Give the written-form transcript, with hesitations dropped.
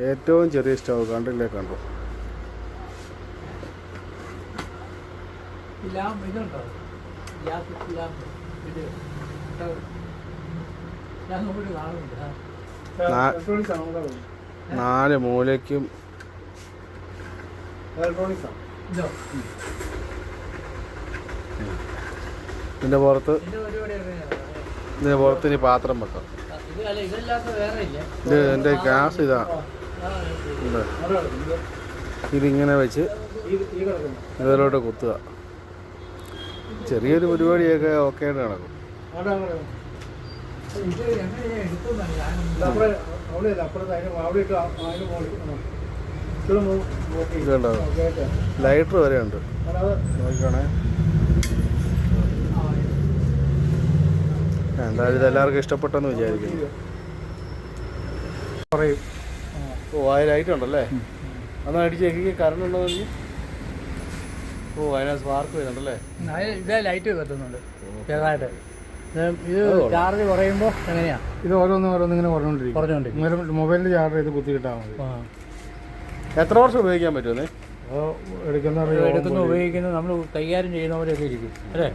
ഏറ്റവും ചെറിയ സ്റ്റവ് കണ്ടില്ലേ, കണ്ടു. നാല് മൂലയ്ക്കും ഇതിന്റെ പുറത്ത് ഇനി പാത്രം വെക്കാം. ഇത് എൻ്റെ ഗ്യാസ് ഇതാ. ഇതിങ്ങനെ വെച്ച് ഇതിലോട്ട് കുത്തുക. ചെറിയൊരു പരിപാടിയൊക്കെ ഓക്കെ ആയിട്ട് നടക്കും. ഇതുണ്ടാവും. ലൈറ്റർ വരെ ഉണ്ട്, നോക്കണേ. എന്തായാലും ഇതെല്ലാവർക്കും ഇഷ്ടപ്പെട്ടെന്ന് വിചാരിക്കുന്നു. പറയും. ഓ, ആ ലൈറ്റ് ഉണ്ടല്ലേ? അന്ന് അടിച്ചേക്ക് കറണ്ട് ഉണ്ടോ? ഓ, അതിനകത്ത് സ്പാർക്ക് വരുന്നുണ്ടല്ലേ? ഇതേ ലൈറ്റ് കത്തുന്നുണ്ട് ചെറുതായിട്ട്. ഇത് ചാർജ് കുറയുമ്പോൾ എങ്ങനെയാ? ഇത് ഓരോന്നിങ്ങനെ പറഞ്ഞുകൊണ്ടിരിക്കും. മൊബൈലിൽ ചാർജ് ചെയ്ത് കുത്തി കിട്ടാൽ മതി. എത്ര വർഷം ഉപയോഗിക്കാൻ പറ്റുമേ? എടുക്കുന്ന ഉപയോഗിക്കുന്നത് നമ്മൾ കൈകാര്യം ചെയ്യുന്നവരൊക്കെ ഇരിക്കും അല്ലേ?